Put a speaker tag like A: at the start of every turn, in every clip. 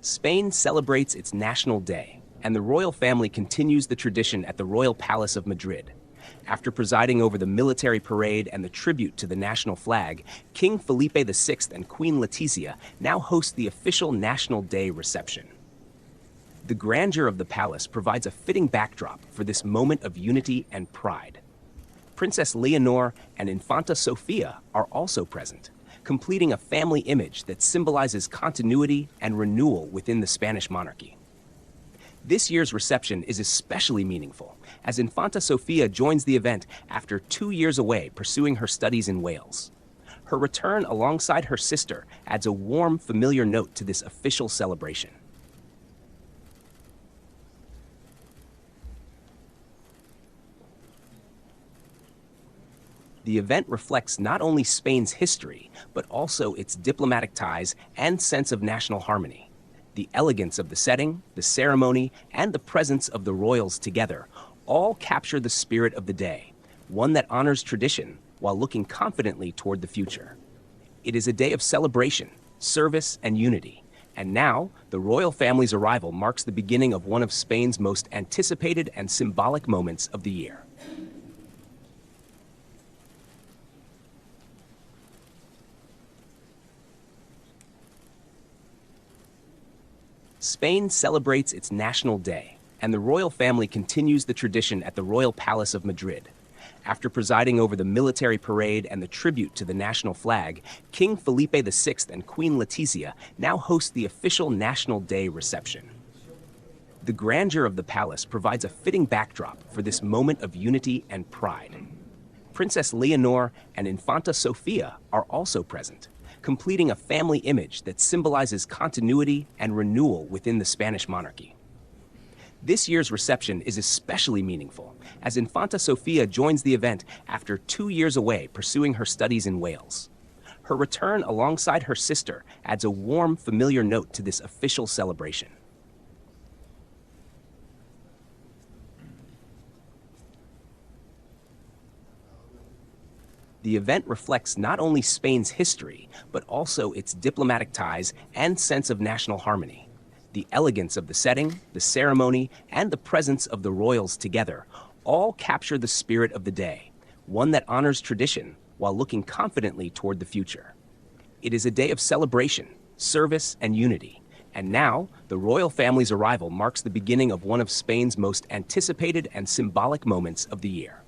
A: Spain celebrates its National Day, and the royal family continues the tradition at the Royal Palace of Madrid. After presiding over the military parade and the tribute to the national flag, King Felipe VI and Queen Letizia now host the official National Day reception. The grandeur of the palace provides a fitting backdrop for this moment of unity and pride. Princess Leonor and Infanta Sofía are also present, completing a family image that symbolizes continuity and renewal within the Spanish monarchy. This year's reception is especially meaningful, as Infanta Sofía joins the event after 2 years away pursuing her studies in Wales. Her return alongside her sister adds a warm, familiar note to this official celebration. The event reflects not only Spain's history, but also its diplomatic ties and sense of national harmony. The elegance of the setting, the ceremony, and the presence of the royals together all capture the spirit of the day, one that honors tradition while looking confidently toward the future. It is a day of celebration, service, and unity, and now the royal family's arrival marks the beginning of one of Spain's most anticipated and symbolic moments of the year. Spain celebrates its National Day, and the royal family continues the tradition at the Royal Palace of Madrid. After presiding over the military parade and the tribute to the national flag, King Felipe VI and Queen Letizia now host the official National Day reception. The grandeur of the palace provides a fitting backdrop for this moment of unity and pride. Princess Leonor and Infanta Sofía are also present, completing a family image that symbolizes continuity and renewal within the Spanish monarchy. This year's reception is especially meaningful, as Infanta Sofía joins the event after 2 years away pursuing her studies in Wales. Her return alongside her sister adds a warm, familiar note to this official celebration. The event reflects not only Spain's history, but also its diplomatic ties and sense of national harmony. The elegance of the setting, the ceremony, and the presence of the royals together all capture the spirit of the day, one that honors tradition while looking confidently toward the future. It is a day of celebration, service, and unity, and now the royal family's arrival marks the beginning of one of Spain's most anticipated and symbolic moments of the year.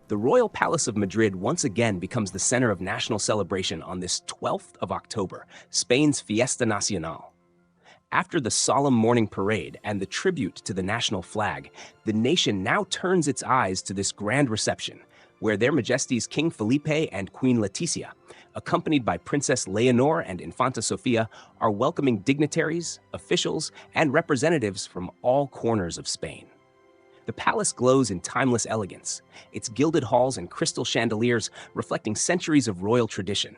A: The Royal Palace of Madrid once again becomes the center of national celebration on this 12th of October, Spain's Fiesta Nacional. After the solemn morning parade and the tribute to the national flag, the nation now turns its eyes to this grand reception, where Their Majesties King Felipe and Queen Letizia, accompanied by Princess Leonor and Infanta Sofía, are welcoming dignitaries, officials, and representatives from all corners of Spain. The palace glows in timeless elegance, its gilded halls and crystal chandeliers reflecting centuries of royal tradition.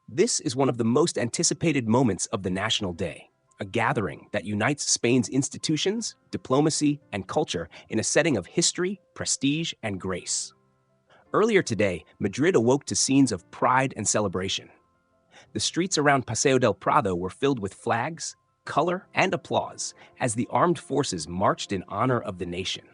A: This is one of the most anticipated moments of the National Day, a gathering that unites Spain's institutions, diplomacy, and culture in a setting of history, prestige, and grace. Earlier today, Madrid awoke to scenes of pride and celebration. The streets around Paseo del Prado were filled with flags, color, and applause as the armed forces marched in honor of the nation.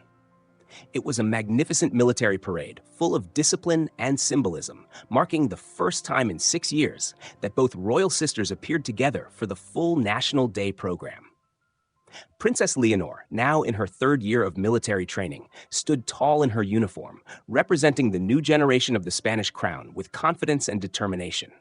A: It was a magnificent military parade full of discipline and symbolism, marking the first time in 6 years that both royal sisters appeared together for the full National Day program. Princess Leonor, now in her 3rd year of military training, stood tall in her uniform, representing the new generation of the Spanish crown with confidence and determination.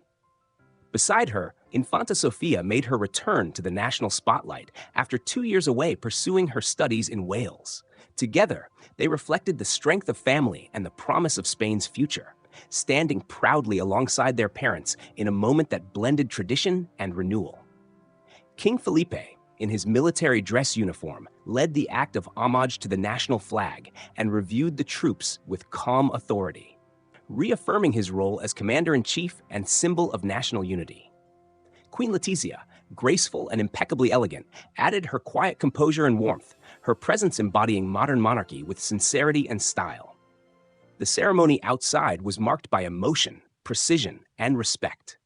A: Beside her, Infanta Sofía made her return to the national spotlight after 2 years away pursuing her studies in Wales. Together, they reflected the strength of family and the promise of Spain's future, standing proudly alongside their parents in a moment that blended tradition and renewal. King Felipe, in his military dress uniform, led the act of homage to the national flag and reviewed the troops with calm authority, reaffirming his role as commander-in-chief and symbol of national unity. Queen Letizia, graceful and impeccably elegant, added her quiet composure and warmth, her presence embodying modern monarchy with sincerity and style. The ceremony outside was marked by emotion, precision, and respect.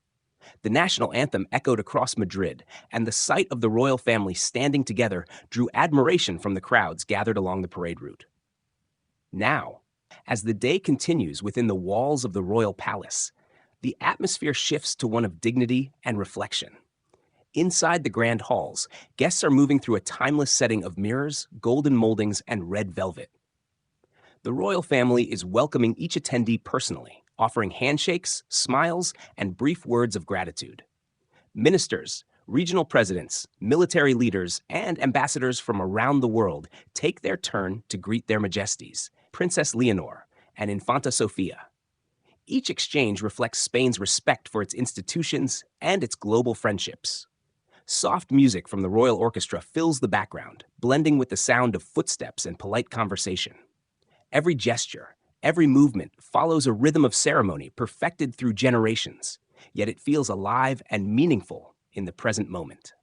A: The national anthem echoed across Madrid, and the sight of the royal family standing together drew admiration from the crowds gathered along the parade route. Now, as the day continues within the walls of the royal palace, the atmosphere shifts to one of dignity and reflection. Inside the grand halls, guests are moving through a timeless setting of mirrors, golden moldings, and red velvet. The royal family is welcoming each attendee personally, offering handshakes, smiles, and brief words of gratitude. Ministers, regional presidents, military leaders, and ambassadors from around the world take their turn to greet their majesties, Princess Leonor and Infanta Sofía. Each exchange reflects Spain's respect for its institutions and its global friendships. Soft music from the royal orchestra fills the background, blending with the sound of footsteps and polite conversation. Every gesture, every movement follows a rhythm of ceremony perfected through generations, yet it feels alive and meaningful in the present moment.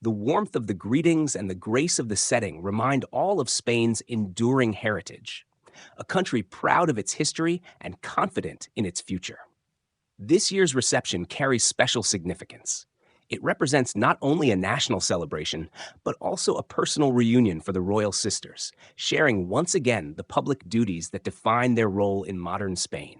A: The warmth of the greetings and the grace of the setting remind all of Spain's enduring heritage, a country proud of its history and confident in its future. This year's reception carries special significance. It represents not only a national celebration, but also a personal reunion for the royal sisters, sharing once again the public duties that define their role in modern Spain.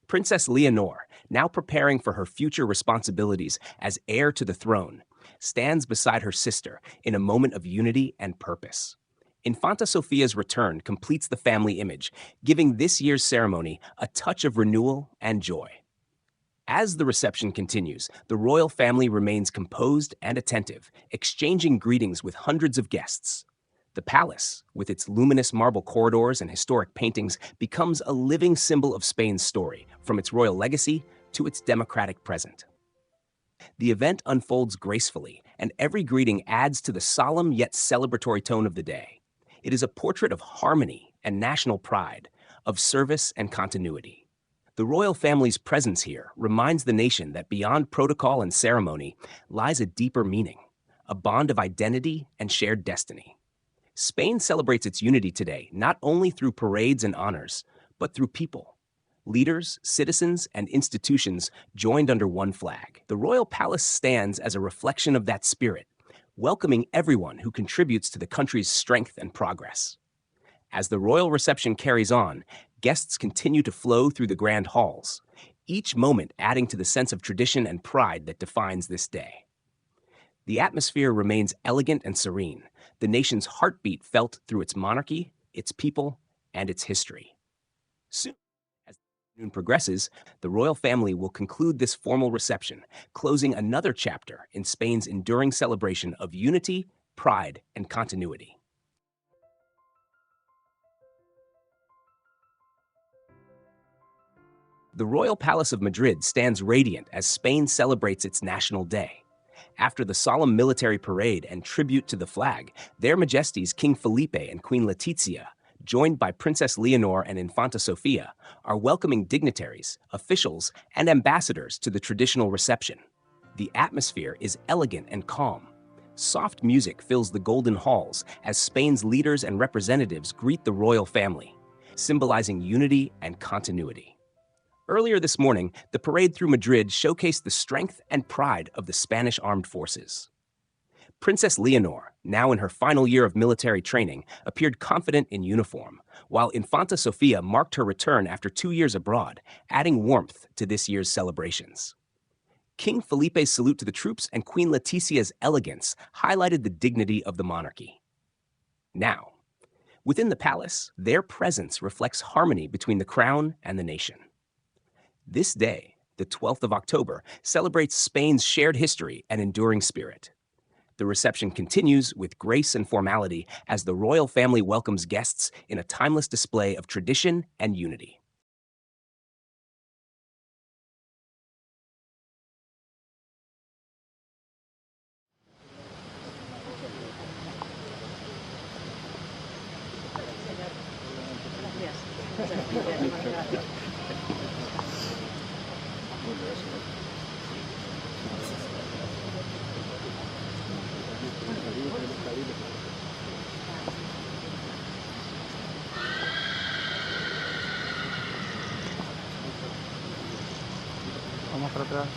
A: Princess Leonor, now preparing for her future responsibilities as heir to the throne, stands beside her sister in a moment of unity and purpose. Infanta Sofía's return completes the family image, giving this year's ceremony a touch of renewal and joy. As the reception continues, the royal family remains composed and attentive, exchanging greetings with hundreds of guests. The palace, with its luminous marble corridors and historic paintings, becomes a living symbol of Spain's story, from its royal legacy to its democratic present. The event unfolds gracefully, and every greeting adds to the solemn yet celebratory tone of the day. It is a portrait of harmony and national pride, of service and continuity. The royal family's presence here reminds the nation that beyond protocol and ceremony lies a deeper meaning, a bond of identity and shared destiny. Spain celebrates its unity today not only through parades and honors, but through people. Leaders, citizens, and institutions joined under one flag. The royal palace stands as a reflection of that spirit, welcoming everyone who contributes to the country's strength and progress. As the royal reception carries on, guests continue to flow through the grand halls, each moment adding to the sense of tradition and pride that defines this day. The atmosphere remains elegant and serene, the nation's heartbeat felt through its monarchy, its people, and its history. Soon, as the afternoon progresses, the royal family will conclude this formal reception, closing another chapter in Spain's enduring celebration of unity, pride, and continuity. The Royal Palace of Madrid stands radiant as Spain celebrates its National Day. After the solemn military parade and tribute to the flag, Their Majesties King Felipe and Queen Letizia, joined by Princess Leonor and Infanta Sofía, are welcoming dignitaries, officials, and ambassadors to the traditional reception. The atmosphere is elegant and calm. Soft music fills the golden halls as Spain's leaders and representatives greet the royal family, symbolizing unity and continuity. Earlier this morning, the parade through Madrid showcased the strength and pride of the Spanish armed forces. Princess Leonor, now in her final year of military training, appeared confident in uniform, while Infanta Sofía marked her return after 2 years abroad, adding warmth to this year's celebrations. King Felipe's salute to the troops and Queen Leticia's elegance highlighted the dignity of the monarchy. Now, within the palace, their presence reflects harmony between the crown and the nation. This day, the 12th of October, celebrates Spain's shared history and enduring spirit. The reception continues with grace and formality as the royal family welcomes guests in a timeless display of tradition and unity.
B: Vamos para atrás.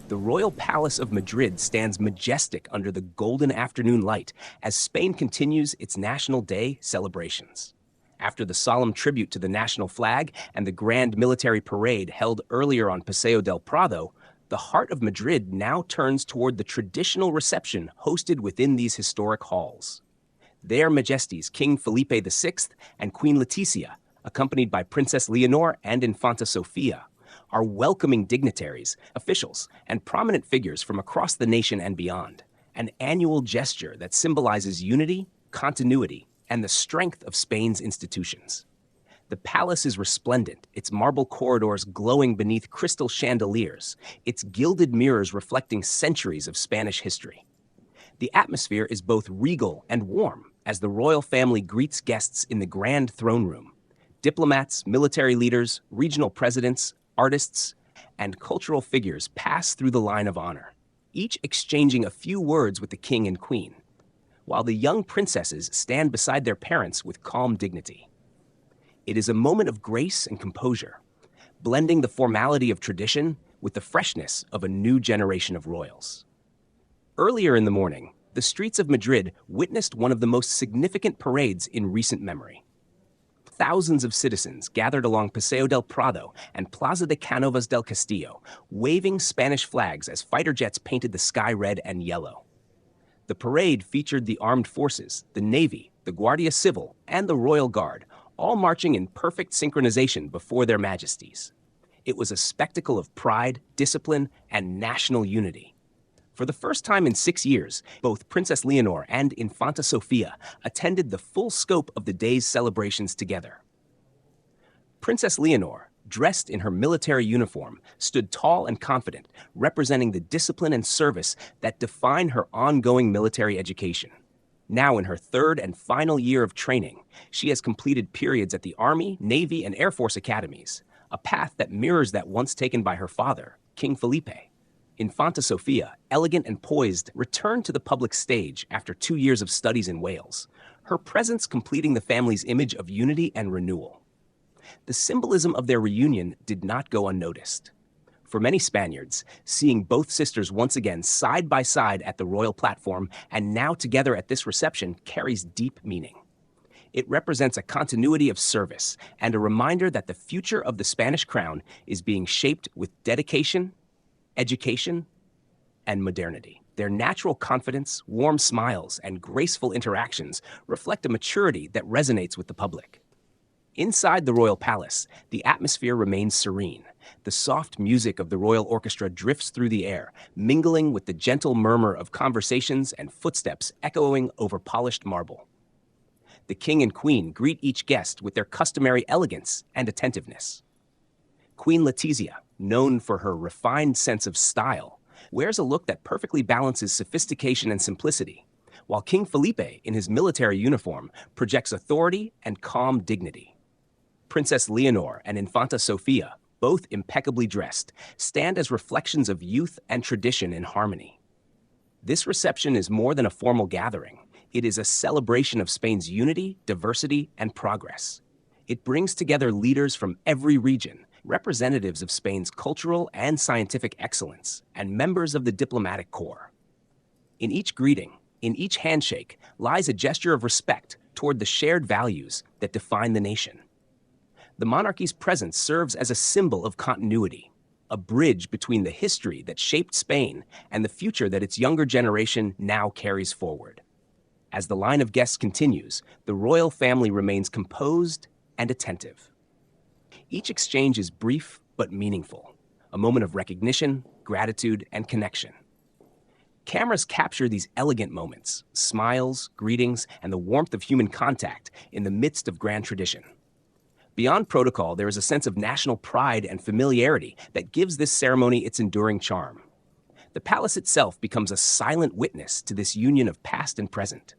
A: The royal palace of Madrid stands majestic under the golden afternoon light as Spain continues its National Day celebrations. After the solemn tribute to the national flag and the grand military parade held earlier on Paseo del Prado, the heart of Madrid now turns toward the traditional reception hosted within these historic halls. Their Majesties King Felipe VI and Queen Letizia, accompanied by Princess Leonor and Infanta Sofía, are welcoming dignitaries, officials, and prominent figures from across the nation and beyond, an annual gesture that symbolizes unity, continuity, and the strength of Spain's institutions. The palace is resplendent, its marble corridors glowing beneath crystal chandeliers, its gilded mirrors reflecting centuries of Spanish history. The atmosphere is both regal and warm as the royal family greets guests in the grand throne room. Diplomats, military leaders, regional presidents, artists, and cultural figures pass through the line of honor, each exchanging a few words with the king and queen, while the young princesses stand beside their parents with calm dignity. It is a moment of grace and composure, blending the formality of tradition with the freshness of a new generation of royals. Earlier in the morning, the streets of Madrid witnessed one of the most significant parades in recent memory. Thousands of citizens gathered along Paseo del Prado and Plaza de Cánovas del Castillo, waving Spanish flags as fighter jets painted the sky red and yellow. The parade featured the armed forces, the Navy, the Guardia Civil, and the Royal Guard, all marching in perfect synchronization before their majesties. It was a spectacle of pride, discipline, and national unity. For the first time in 6 years, both Princess Leonor and Infanta Sofía attended the full scope of the day's celebrations together. Princess Leonor, dressed in her military uniform, stood tall and confident, representing the discipline and service that define her ongoing military education. Now in her third and final year of training, she has completed periods at the Army, Navy, and Air Force academies, a path that mirrors that once taken by her father, King Felipe. Infanta Sofía, elegant and poised, returned to the public stage after 2 years of studies in Wales, her presence completing the family's image of unity and renewal. The symbolism of their reunion did not go unnoticed. For many Spaniards, seeing both sisters once again side by side at the royal platform and now together at this reception carries deep meaning. It represents a continuity of service and a reminder that the future of the Spanish crown is being shaped with dedication, education, and modernity. Their natural confidence, warm smiles, and graceful interactions reflect a maturity that resonates with the public. Inside the royal palace, the atmosphere remains serene. The soft music of the royal orchestra drifts through the air, mingling with the gentle murmur of conversations and footsteps echoing over polished marble. The king and queen greet each guest with their customary elegance and attentiveness. Queen Letizia, known for her refined sense of style, wears a look that perfectly balances sophistication and simplicity, while King Felipe, in his military uniform, projects authority and calm dignity. Princess Leonor and Infanta Sofía, both impeccably dressed, stand as reflections of youth and tradition in harmony. This reception is more than a formal gathering. It is a celebration of Spain's unity, diversity, and progress. It brings together leaders from every region, representatives of Spain's cultural and scientific excellence, and members of the diplomatic corps. In each greeting, in each handshake, lies a gesture of respect toward the shared values that define the nation. The monarchy's presence serves as a symbol of continuity, a bridge between the history that shaped Spain and the future that its younger generation now carries forward. As the line of guests continues, the royal family remains composed and attentive. Each exchange is brief but meaningful, a moment of recognition, gratitude, and connection. Cameras capture these elegant moments, smiles, greetings, and the warmth of human contact in the midst of grand tradition. Beyond protocol, there is a sense of national pride and familiarity that gives this ceremony its enduring charm. The palace itself becomes a silent witness to this union of past and present.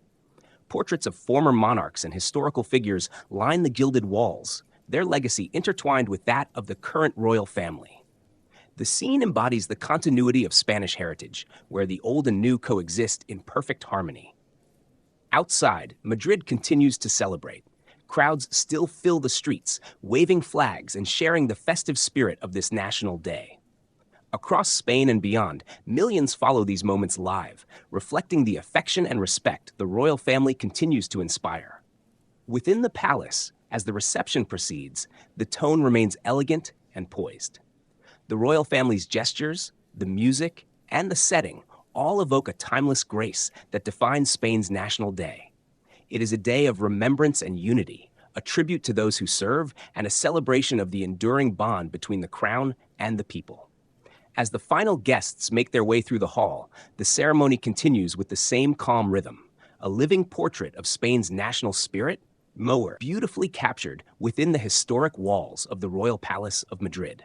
A: Portraits of former monarchs and historical figures line the gilded walls, their legacy intertwined with that of the current royal family. The scene embodies the continuity of Spanish heritage, where the old and new coexist in perfect harmony. Outside, Madrid continues to celebrate. Crowds still fill the streets, waving flags and sharing the festive spirit of this national day. Across Spain and beyond, millions follow these moments live, reflecting the affection and respect the royal family continues to inspire. Within the palace, as the reception proceeds, the tone remains elegant and poised. The royal family's gestures, the music, and the setting all evoke a timeless grace that defines Spain's national day. It is a day of remembrance and unity, a tribute to those who serve, and a celebration of the enduring bond between the crown and the people. As the final guests make their way through the hall, the ceremony continues with the same calm rhythm, a living portrait of Spain's national spirit, beautifully captured within the historic walls of the Royal Palace of Madrid.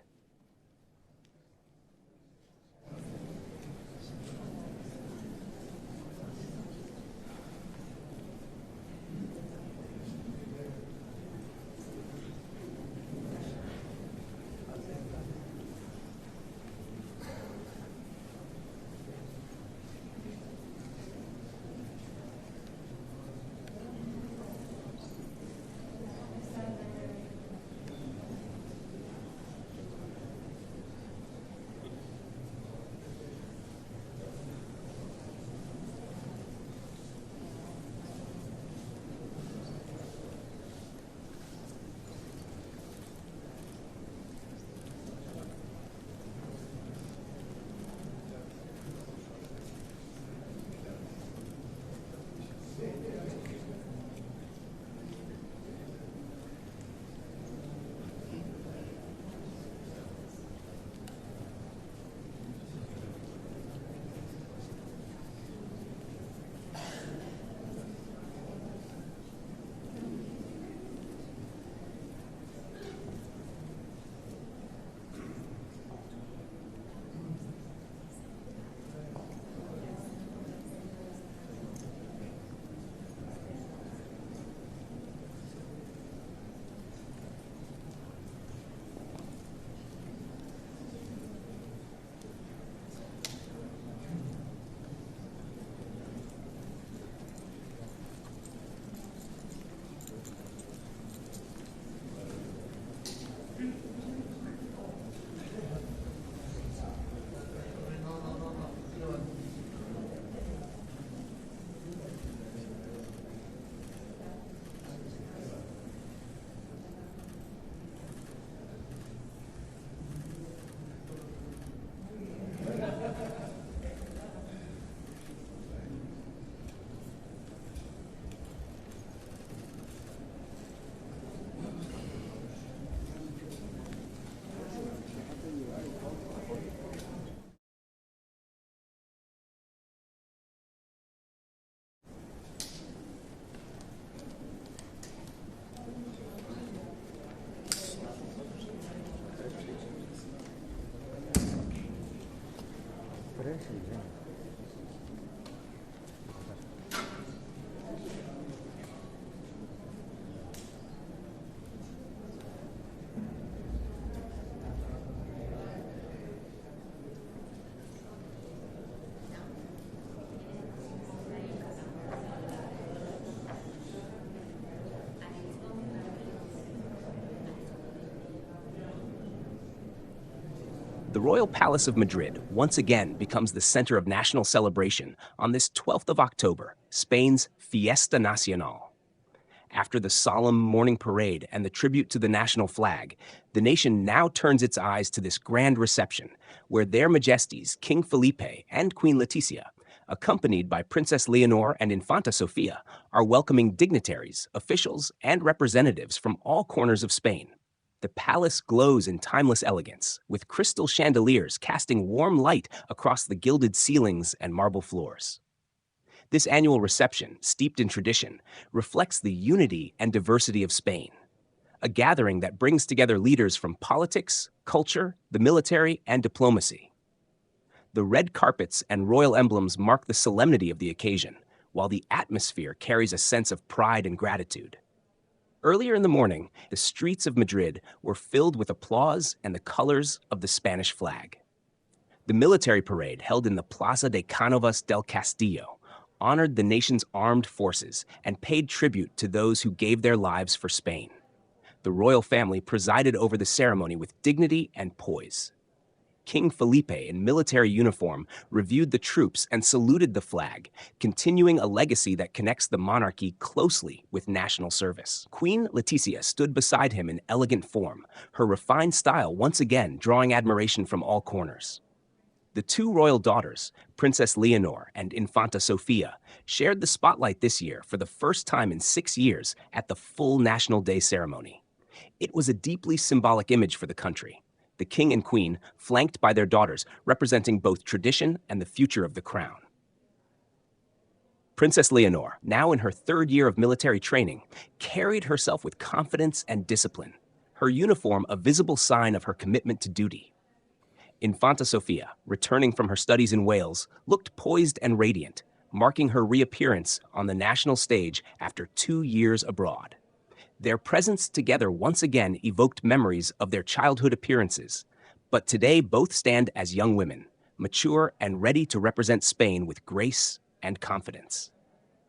A: The Royal Palace of Madrid once again becomes the center of national celebration on this 12th of October, Spain's Fiesta Nacional. After the solemn morning parade and the tribute to the national flag, the nation now turns its eyes to this grand reception, where their Majesties King Felipe and Queen Letizia, accompanied by Princess Leonor and Infanta Sofía, are welcoming dignitaries, officials, and representatives from all corners of Spain. The palace glows in timeless elegance, with crystal chandeliers casting warm light across the gilded ceilings and marble floors. This annual reception, steeped in tradition, reflects the unity and diversity of Spain, a gathering that brings together leaders from politics, culture, the military, and diplomacy. The red carpets and royal emblems mark the solemnity of the occasion, while the atmosphere carries a sense of pride and gratitude. Earlier in the morning, the streets of Madrid were filled with applause and the colors of the Spanish flag. The military parade held in the Plaza de Cánovas del Castillo honored the nation's armed forces and paid tribute to those who gave their lives for Spain. The royal family presided over the ceremony with dignity and poise. King Felipe, in military uniform, reviewed the troops and saluted the flag, continuing a legacy that connects the monarchy closely with national service. Queen Letizia stood beside him in elegant form, her refined style once again drawing admiration from all corners. The two royal daughters, Princess Leonor and Infanta Sofía, shared the spotlight this year for the first time in 6 years at the full National Day ceremony. It was a deeply symbolic image for the country, the king and queen flanked by their daughters, representing both tradition and the future of the crown. Princess Leonor, now in her 3rd year of military training, carried herself with confidence and discipline, her uniform a visible sign of her commitment to duty. Infanta Sofía, returning from her studies in Wales, looked poised and radiant, marking her reappearance on the national stage after 2 years abroad. Their presence together once again evoked memories of their childhood appearances, but today both stand as young women, mature and ready to represent Spain with grace and confidence.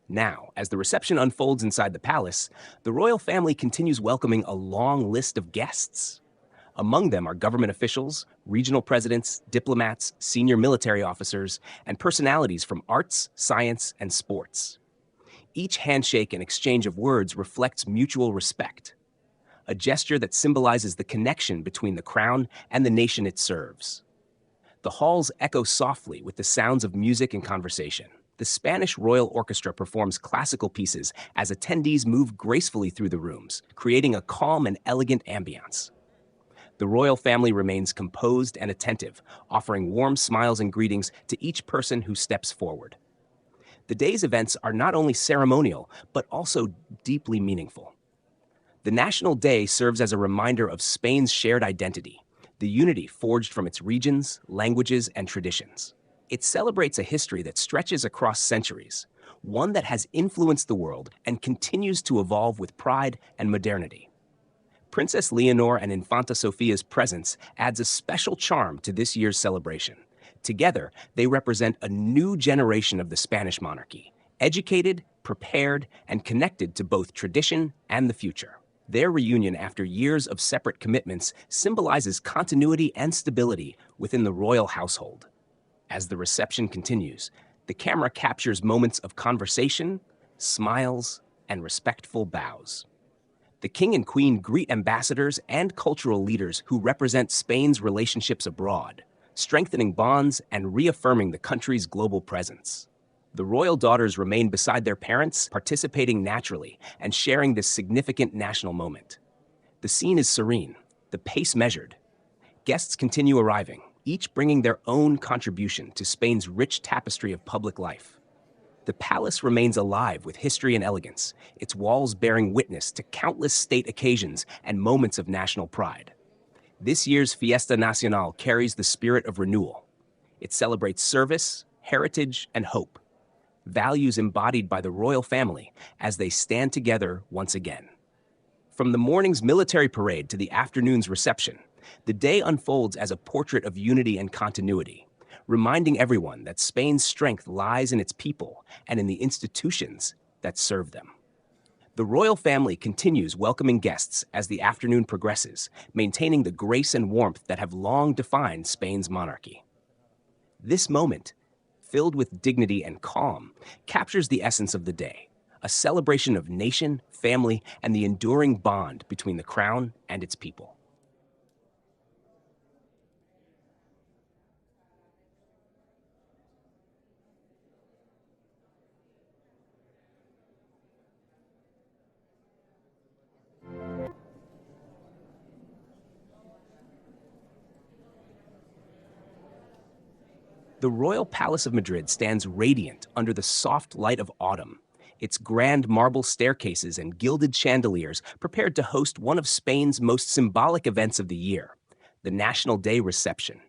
A: Now, as the reception unfolds inside the palace, the royal family continues welcoming a long list of guests. Among them are government officials, regional presidents, diplomats, senior military officers, and personalities from arts, science, and sports. Each handshake and exchange of words reflects mutual respect, a gesture that symbolizes the connection between the crown and the nation it serves. The halls echo softly with the sounds of music and conversation. The Spanish Royal Orchestra performs classical pieces as attendees move gracefully through the rooms, creating a calm and elegant ambiance. The royal family remains composed and attentive, offering warm smiles and greetings to each person who steps forward. The day's events are not only ceremonial, but also deeply meaningful. The National Day serves as a reminder of Spain's shared identity, the unity forged from its regions, languages, and traditions. It celebrates a history that stretches across centuries, one that has influenced the world and continues to evolve with pride and modernity. Princess Leonor and Infanta Sofía's presence adds a special charm to this year's celebration. Together, they represent a new generation of the Spanish monarchy, educated, prepared, and connected to both tradition and the future. Their reunion after years of separate commitments symbolizes continuity and stability within the royal household. As the reception continues, the camera captures moments of conversation, smiles, and respectful bows. The king and queen greet ambassadors and cultural leaders who represent Spain's relationships abroad, strengthening bonds and reaffirming the country's global presence. The royal daughters remain beside their parents, participating naturally and sharing this significant national moment. The scene is serene, the pace measured. Guests continue arriving, each bringing their own contribution to Spain's rich tapestry of public life. The palace remains alive with history and elegance, its walls bearing witness to countless state occasions and moments of national pride. This year's Fiesta Nacional carries the spirit of renewal. It celebrates service, heritage, and hope, values embodied by the royal family as they stand together once again. From the morning's military parade to the afternoon's reception, the day unfolds as a portrait of unity and continuity, reminding everyone that Spain's strength lies in its people and in the institutions that serve them. The royal family continues welcoming guests as the afternoon progresses, maintaining the grace and warmth that have long defined Spain's monarchy. This moment, filled with dignity and calm, captures the essence of the day, a celebration of nation, family, and the enduring bond between the crown and its people. The Royal Palace of Madrid stands radiant under the soft light of autumn, its grand marble staircases and gilded chandeliers prepared to host one of Spain's most symbolic events of the year, the National Day reception.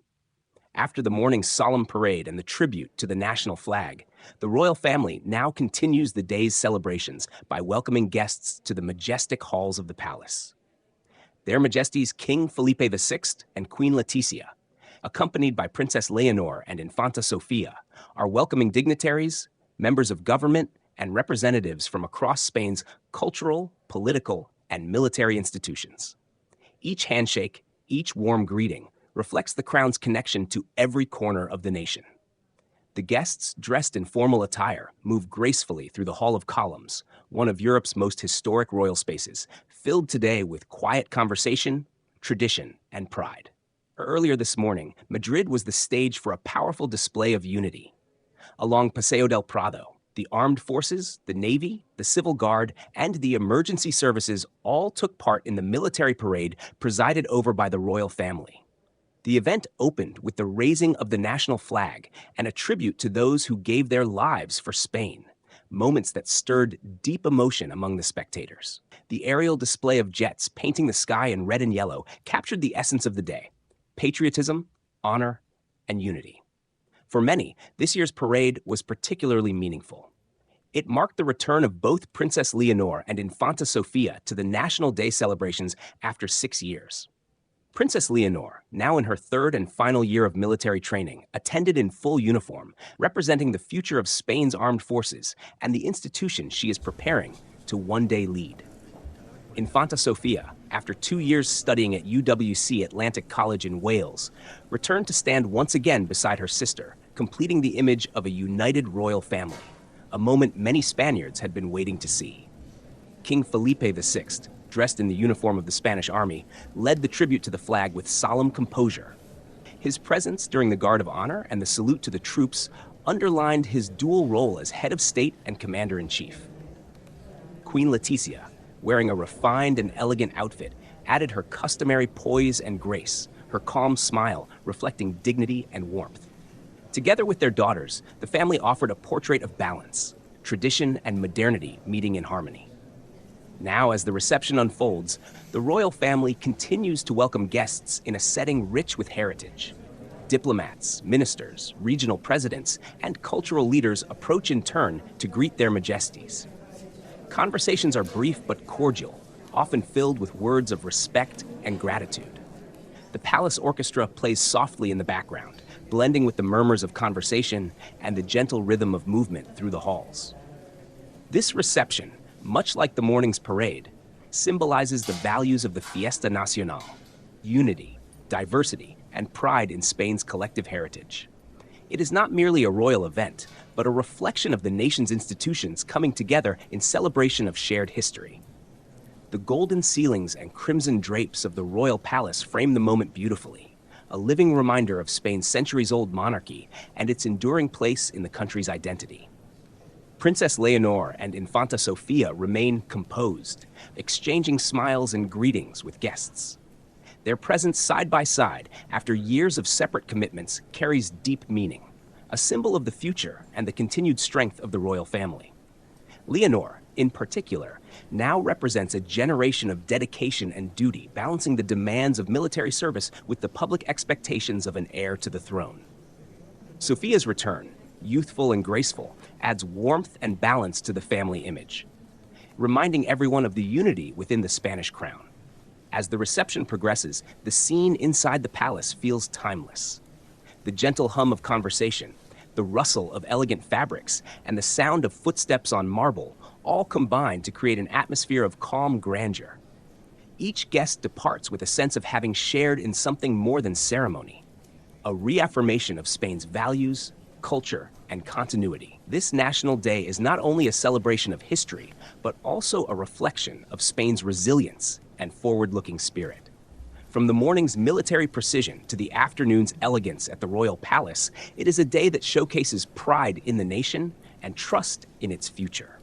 A: After the morning's solemn parade and the tribute to the national flag, the royal family now continues the day's celebrations by welcoming guests to the majestic halls of the palace. Their Majesties King Felipe VI and Queen Letizia, accompanied by Princess Leonor and Infanta Sofía, are welcoming dignitaries, members of government, and representatives from across Spain's cultural, political, and military institutions. Each handshake, each warm greeting, reflects the crown's connection to every corner of the nation. The guests, dressed in formal attire, move gracefully through the Hall of Columns, one of Europe's most historic royal spaces, filled today with quiet conversation, tradition, and pride. Earlier this morning, Madrid was the stage for a powerful display of unity. Along Paseo del Prado, the armed forces, the Navy, the Civil Guard, and the emergency services all took part in the military parade presided over by the royal family. The event opened with the raising of the national flag and a tribute to those who gave their lives for Spain, moments that stirred deep emotion among the spectators. The aerial display of jets painting the sky in red and yellow captured the essence of the day: patriotism, honor, and unity. For many, this year's parade was particularly meaningful. It marked the return of both Princess Leonor and Infanta Sofía to the National Day celebrations after 6 years. Princess Leonor, now in her third and final year of military training, attended in full uniform, representing the future of Spain's armed forces and the institution she is preparing to one day lead. Infanta Sofía, after 2 years studying at UWC Atlantic College in Wales, returned to stand once again beside her sister, completing the image of a united royal family, a moment many Spaniards had been waiting to see. King Felipe VI, dressed in the uniform of the Spanish army, led the tribute to the flag with solemn composure. His presence during the Guard of Honor and the salute to the troops underlined his dual role as head of state and commander-in-chief. Queen Letizia, wearing a refined and elegant outfit, added her customary poise and grace, her calm smile reflecting dignity and warmth. Together with their daughters, the family offered a portrait of balance, tradition and modernity meeting in harmony. Now, as the reception unfolds, the royal family continues to welcome guests in a setting rich with heritage. Diplomats, ministers, regional presidents, and cultural leaders approach in turn to greet their majesties. Conversations are brief but cordial, often filled with words of respect and gratitude. The palace orchestra plays softly in the background, blending with the murmurs of conversation and the gentle rhythm of movement through the halls. This reception, much like the morning's parade, symbolizes the values of the Fiesta Nacional: unity, diversity, and pride in Spain's collective heritage. It is not merely a royal event, but a reflection of the nation's institutions coming together in celebration of shared history. The golden ceilings and crimson drapes of the royal palace frame the moment beautifully, a living reminder of Spain's centuries-old monarchy and its enduring place in the country's identity. Princess Leonor and Infanta Sofía remain composed, exchanging smiles and greetings with guests. Their presence side by side, after years of separate commitments, carries deep meaning, a symbol of the future and the continued strength of the royal family. Leonor, in particular, now represents a generation of dedication and duty, balancing the demands of military service with the public expectations of an heir to the throne. Sophia's return, youthful and graceful, adds warmth and balance to the family image, reminding everyone of the unity within the Spanish crown. As the reception progresses, the scene inside the palace feels timeless. The gentle hum of conversation, the rustle of elegant fabrics, and the sound of footsteps on marble all combine to create an atmosphere of calm grandeur. Each guest departs with a sense of having shared in something more than ceremony, a reaffirmation of Spain's values, culture, and continuity. This National Day is not only a celebration of history, but also a reflection of Spain's resilience and forward-looking spirit. From the morning's military precision to the afternoon's elegance at the Royal Palace, it is a day that showcases pride in the nation and trust in its future.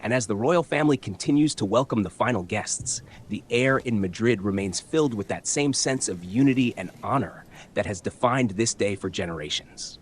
A: And as the royal family continues to welcome the final guests, the air in Madrid remains filled with that same sense of unity and honor that has defined this day for generations.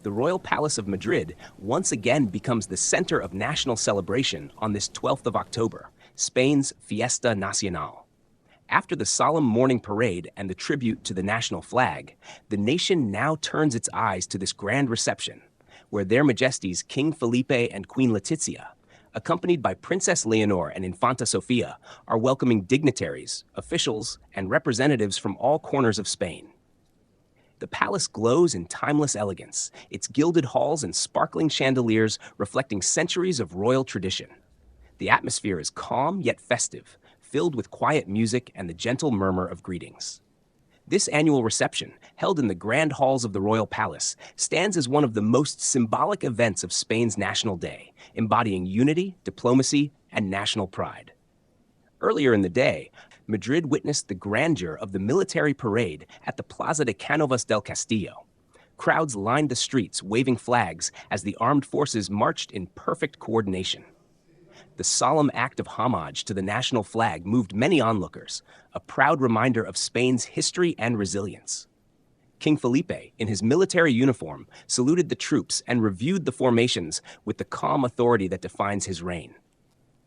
A: The Royal Palace of Madrid once again becomes the center of national celebration on this 12th of October, Spain's Fiesta Nacional. After the solemn morning parade and the tribute to the national flag, the nation now turns its eyes to this grand reception, where Their Majesties King Felipe and Queen Letizia, accompanied by Princess Leonor and Infanta Sofía, are welcoming dignitaries, officials, and representatives from all corners of Spain. The palace glows in timeless elegance, its gilded halls and sparkling chandeliers reflecting centuries of royal tradition. The atmosphere is calm yet festive, filled with quiet music and the gentle murmur of greetings. This annual reception, held in the grand halls of the royal palace, stands as one of the most symbolic events of Spain's National Day, embodying unity, diplomacy, and national pride. Earlier in the day, Madrid witnessed the grandeur of the military parade at the Plaza de Cánovas del Castillo. Crowds lined the streets, waving flags as the armed forces marched in perfect coordination. The solemn act of homage to the national flag moved many onlookers, a proud reminder of Spain's history and resilience. King Felipe, in his military uniform, saluted the troops and reviewed the formations with the calm authority that defines his reign.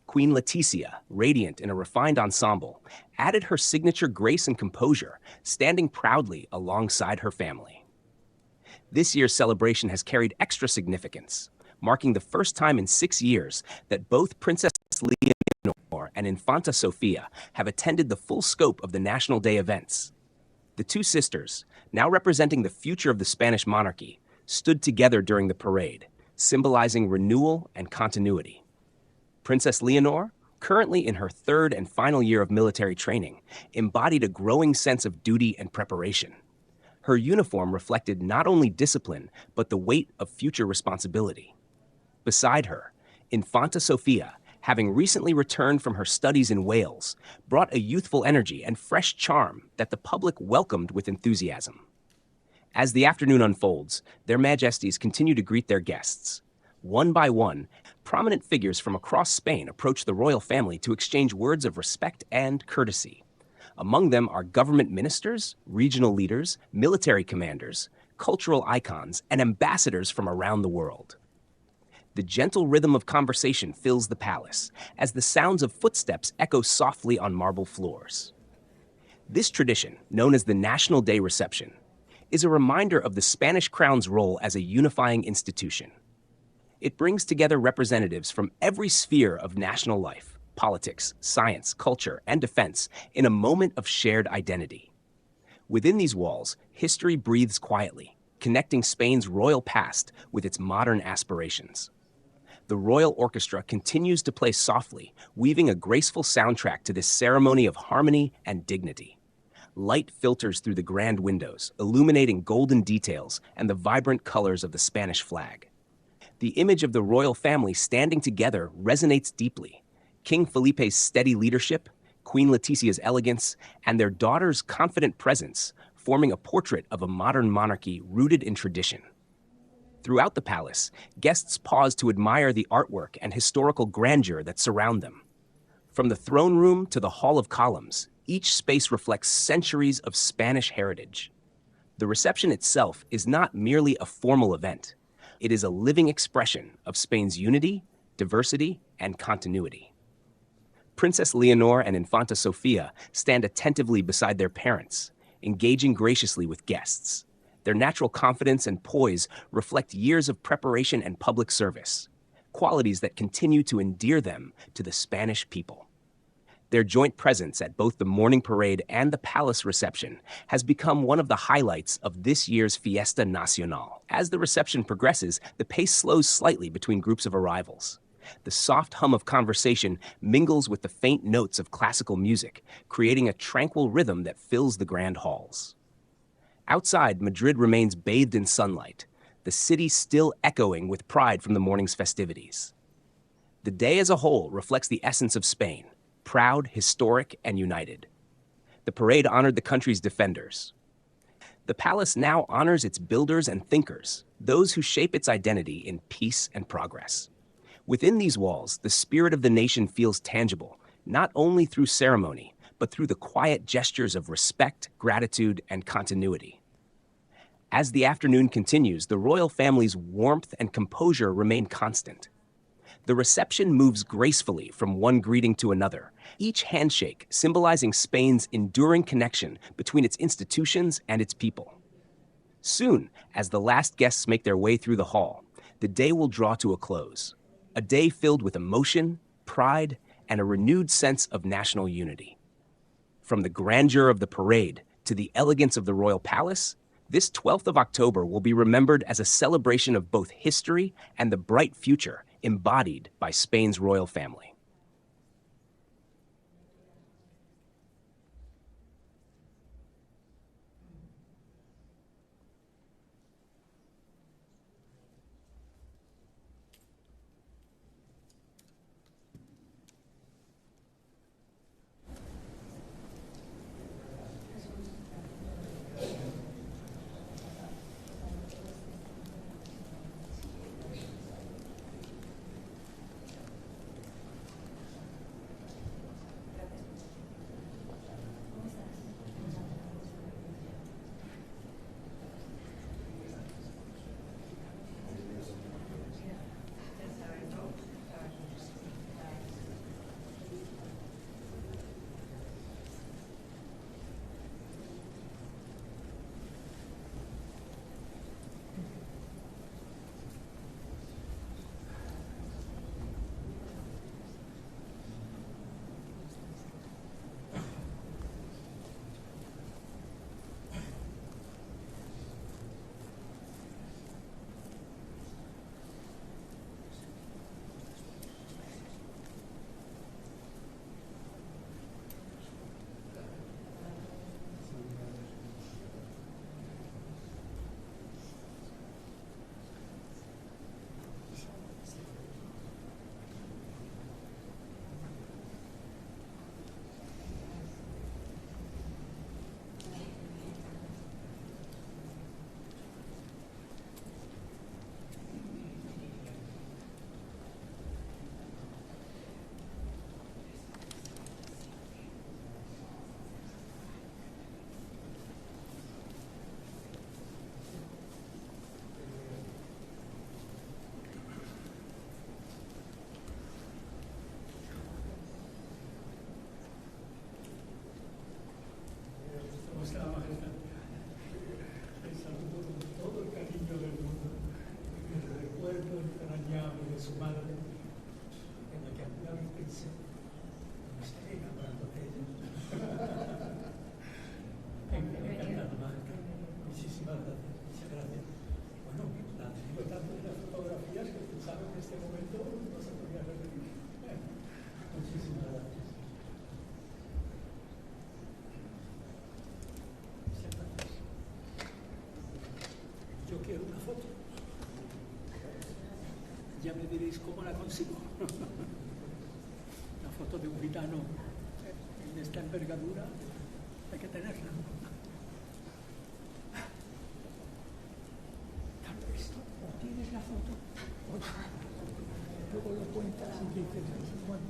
A: Queen Letizia, radiant in a refined ensemble, added her signature grace and composure, standing proudly alongside her family. This year's celebration has carried extra significance, marking the first time in 6 years that both Princess Leonor and Infanta Sofía have attended the full scope of the National Day events. The two sisters, now representing the future of the Spanish monarchy, stood together during the parade, symbolizing renewal and continuity. Princess Leonor, currently in her third and final year of military training, embodied a growing sense of duty and preparation. Her uniform reflected not only discipline, but the weight of future responsibility. Beside her, Infanta Sofía, having recently returned from her studies in Wales, brought a youthful energy and fresh charm that the public welcomed with enthusiasm. As the afternoon unfolds, Their Majesties continue to greet their guests. One by one, prominent figures from across Spain approach the royal family to exchange words of respect and courtesy. Among them are government ministers, regional leaders, military commanders, cultural icons, and ambassadors from around the world. The gentle rhythm of conversation fills the palace, as the sounds of footsteps echo softly on marble floors. This tradition, known as the National Day Reception, is a reminder of the Spanish crown's role as a unifying institution. It brings together representatives from every sphere of national life, politics, science, culture, and defense in a moment of shared identity. Within these walls, history breathes quietly, connecting Spain's royal past with its modern aspirations. The royal orchestra continues to play softly, weaving a graceful soundtrack to this ceremony of harmony and dignity. Light filters through the grand windows, illuminating golden details and the vibrant colors of the Spanish flag. The image of the royal family standing together resonates deeply. King Felipe's steady leadership, Queen Leticia's elegance, and their daughter's confident presence, forming a portrait of a modern monarchy rooted in tradition. Throughout the palace, guests pause to admire the artwork and historical grandeur that surround them. From the throne room to the Hall of Columns, each space reflects centuries of Spanish heritage. The reception itself is not merely a formal event. It is a living expression of Spain's unity, diversity, and continuity. Princess Leonor and Infanta Sofía stand attentively beside their parents, engaging graciously with guests. Their natural confidence and poise reflect years of preparation and public service, qualities that continue to endear them to the Spanish people. Their joint presence at both the morning parade and the palace reception has become one of the highlights of this year's Fiesta Nacional. As the reception progresses, the pace slows slightly between groups of arrivals. The soft hum of conversation mingles with the faint notes of classical music, creating a tranquil rhythm that fills the grand halls. Outside, Madrid remains bathed in sunlight, the city still echoing with pride from the morning's festivities. The day as a whole reflects the essence of Spain, proud, historic, and united. The parade honored the country's defenders. The palace now honors its builders and thinkers, those who shape its identity in peace and progress. Within these walls, the spirit of the nation feels tangible, not only through ceremony, but through the quiet gestures of respect, gratitude, and continuity. As the afternoon continues, the royal family's warmth and composure remain constant. The reception moves gracefully from one greeting to another, each handshake symbolizing Spain's enduring connection between its institutions and its people. Soon, as the last guests make their way through the hall, the day will draw to a close, a day filled with emotion, pride, and a renewed sense of national unity. From the grandeur of the parade to the elegance of the royal palace, this 12th of October will be remembered as a celebration of both history and the bright future embodied by Spain's royal family.
C: Quiero una foto. Ya me diréis cómo la consigo. Una foto de un gitano En esta envergadura hay que tenerla. Claro, esto, o tienes la foto, o luego lo cuentas y dices, bueno,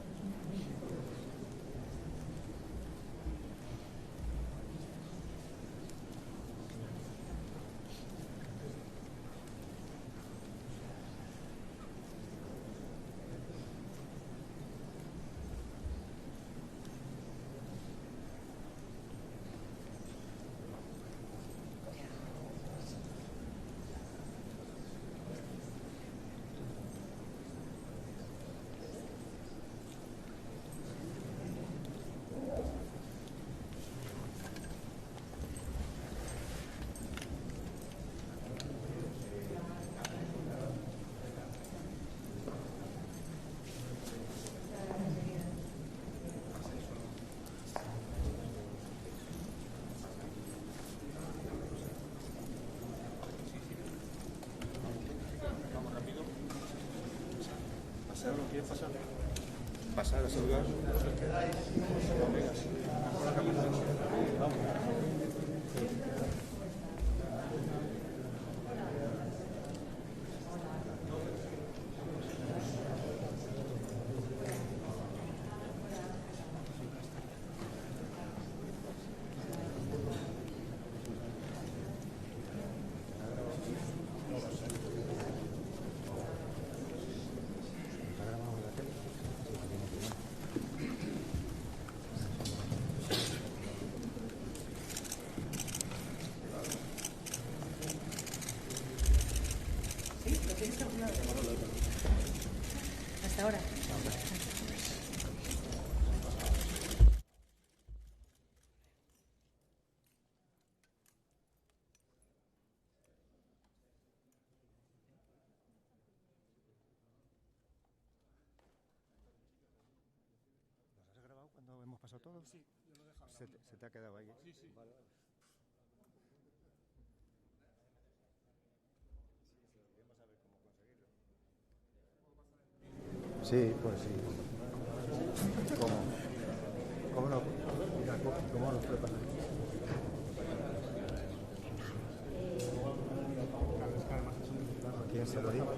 D: ¿Quieres pasar? Pasar a saludar.
E: Hasta ahora.
D: ¿Lo has grabado cuando hemos pasado todo? Sí, yo lo he dejado. ¿Se te ha quedado ahí? Sí, sí. Vale. Sí, pues sí. ¿Cómo no? Mira, ¿cómo nos puede pasar? ¿A quién se lo digo?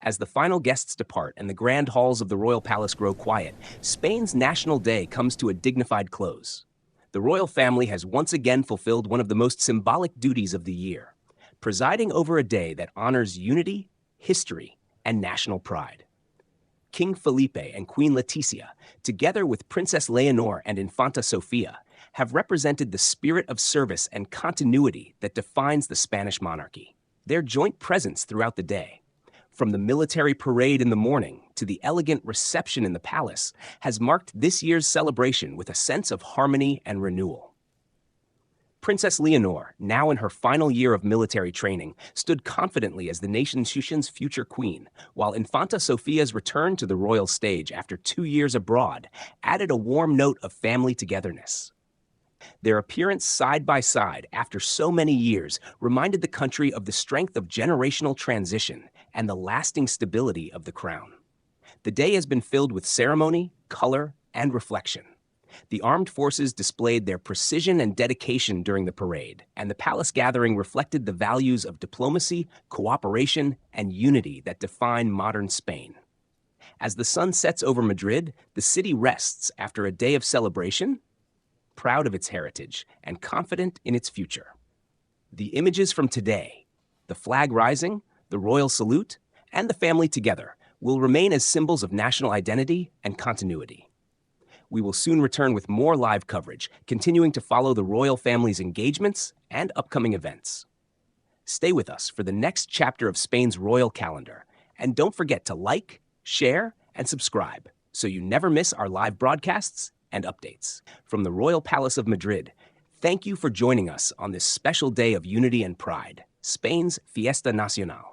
A: As the final guests depart and the grand halls of the royal palace grow quiet, Spain's National Day comes to a dignified close. The royal family has once again fulfilled one of the most symbolic duties of the year, presiding over a day that honors unity, history, and national pride. King Felipe and Queen Letizia, together with Princess Leonor and Infanta Sofía, have represented the spirit of service and continuity that defines the Spanish monarchy. Their joint presence throughout the day, from the military parade in the morning to the elegant reception in the palace, has marked this year's celebration with a sense of harmony and renewal. Princess Leonor, now in her final year of military training, stood confidently as the nation's future queen, while Infanta Sofía's return to the royal stage after 2 years abroad added a warm note of family togetherness. Their appearance side by side after so many years reminded the country of the strength of generational transition and the lasting stability of the crown. The day has been filled with ceremony, color, and reflection. The armed forces displayed their precision and dedication during the parade, and the palace gathering reflected the values of diplomacy, cooperation, and unity that define modern Spain. As the sun sets over Madrid, the city rests after a day of celebration, proud of its heritage and confident in its future. The images from today, the flag rising, the royal salute, and the family together, will remain as symbols of national identity and continuity. We will soon return with more live coverage, continuing to follow the royal family's engagements and upcoming events. Stay with us for the next chapter of Spain's royal calendar, and don't forget to like, share, and subscribe so you never miss our live broadcasts and updates. From the Royal Palace of Madrid, thank you for joining us on this special day of unity and pride, Spain's Fiesta Nacional.